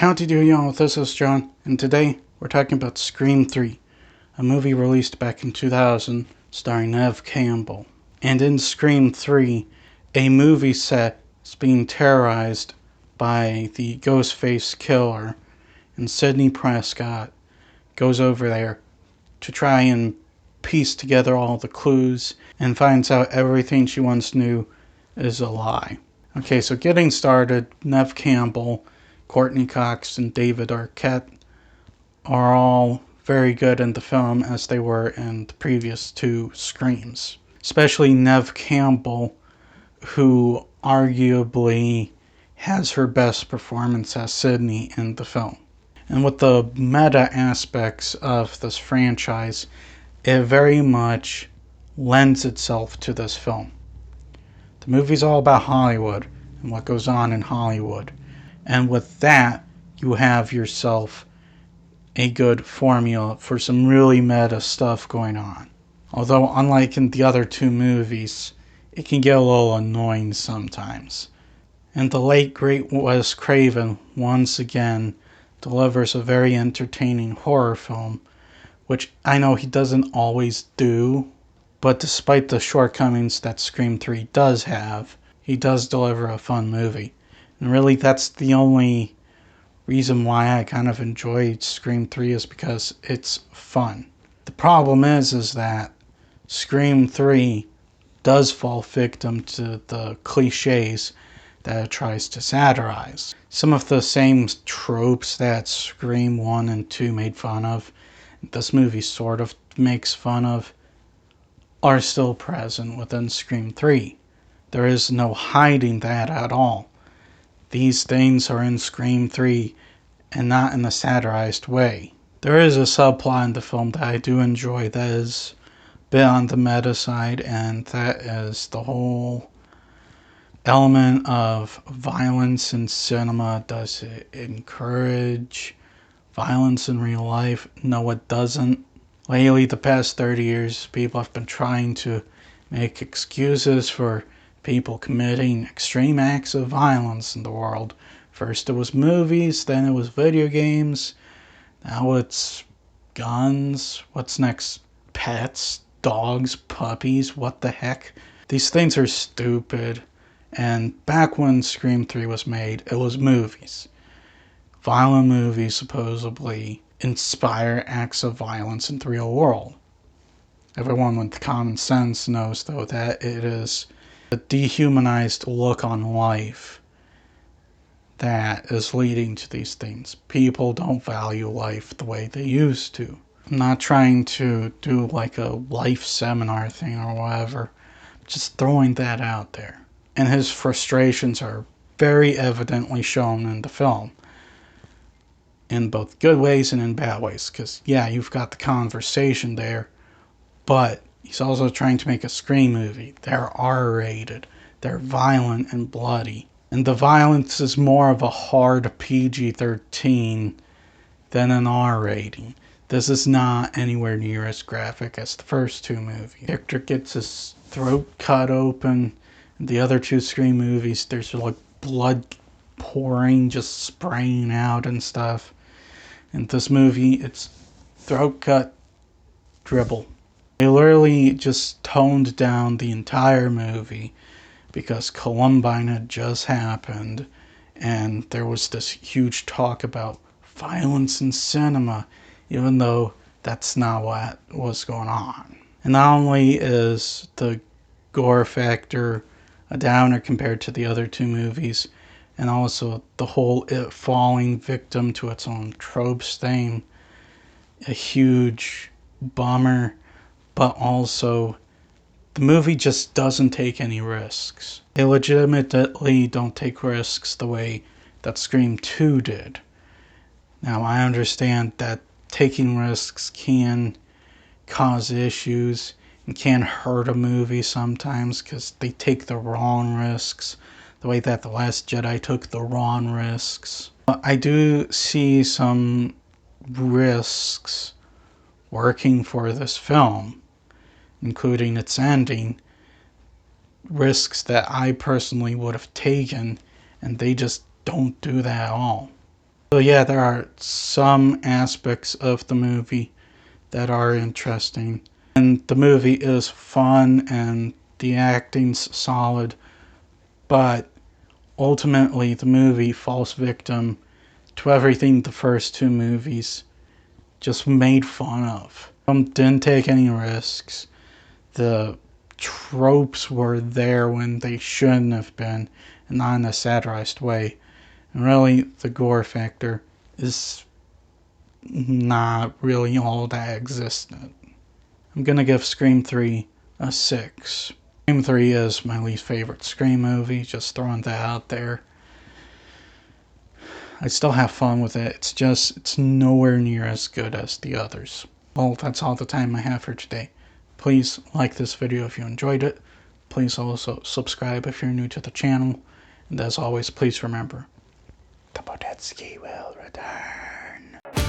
Howdy do y'all, this is John, and today we're talking about Scream 3, a movie released back in 2000 starring Neve Campbell. And in Scream 3, a movie set is being terrorized by the Ghostface killer, and Sidney Prescott goes over there to try and piece together all the clues and finds out everything she once knew is a lie. Okay, so getting started, Neve Campbell, Courtney Cox, and David Arquette are all very good in the film as they were in the previous two Screams. Especially Neve Campbell, who arguably has her best performance as Sidney in the film. And with the meta aspects of this franchise, it very much lends itself to this film. The movie's all about Hollywood and what goes on in Hollywood. And with that, you have yourself a good formula for some really meta stuff going on. Although, unlike in the other two movies, it can get a little annoying sometimes. And the late great Wes Craven once again delivers a very entertaining horror film, which I know he doesn't always do, but despite the shortcomings that Scream 3 does have, he does deliver a fun movie. And really, that's the only reason why I kind of enjoyed Scream 3 is because it's fun. The problem is that Scream 3 does fall victim to the cliches that it tries to satirize. Some of the same tropes that Scream 1 and 2 made fun of, this movie sort of makes fun of, are still present within Scream 3. There is no hiding that at all. These things are in Scream 3 and not in a satirized way. There is a subplot in the film that I do enjoy that is a bit on the meta side, and that is the whole element of violence in cinema. Does it encourage violence in real life? No, it doesn't. Lately, the past 30 years, people have been trying to make excuses for people committing extreme acts of violence in the world. First it was movies, then it was video games, now it's guns. What's next? Pets, dogs, puppies, what the heck? These things are stupid. And back when Scream 3 was made, it was movies. Violent movies supposedly inspire acts of violence in the real world. Everyone with common sense knows, though, that it is a dehumanized look on life that is leading to these things. People don't value life the way they used to. I'm not trying to do like a life seminar thing or whatever, just throwing that out there. And his frustrations are very evidently shown in the film, in both good ways and in bad ways, because yeah, you've got the conversation there, but he's also trying to make a Scream movie. They're R-rated, they're violent and bloody, and the violence is more of a hard PG-13 than an R rating. This is not anywhere near as graphic as the first two movies. Victor gets his throat cut open. In the other two Scream movies, there's like blood pouring, just spraying out and stuff. In this movie, it's throat cut, dribble. They literally just toned down the entire movie because Columbine had just happened and there was this huge talk about violence in cinema, even though that's not what was going on. And not only is the gore factor a downer compared to the other two movies, and also the whole it falling victim to its own tropes thing, a huge bummer, but also the movie just doesn't take any risks. They legitimately don't take risks the way that Scream 2 did. Now, I understand that taking risks can cause issues and can hurt a movie sometimes because they take the wrong risks, the way that The Last Jedi took the wrong risks. But I do see some risks working for this film, including its ending, risks that I personally would have taken, and they just don't do that at all. So yeah, there are some aspects of the movie that are interesting. And the movie is fun and the acting's solid, but ultimately the movie falls victim to everything the first two movies just made fun of. Didn't take any risks. The tropes were there when they shouldn't have been, and not in a satirized way. And really, the gore factor is not really all that existent. I'm gonna give Scream 3 a 6. Scream 3 is my least favorite Scream movie, just throwing that out there. I still have fun with it, it's nowhere near as good as the others. Well, that's all the time I have for today. Please like this video if you enjoyed it. Please also subscribe if you're new to the channel. And as always, please remember, the Bodetsky will return.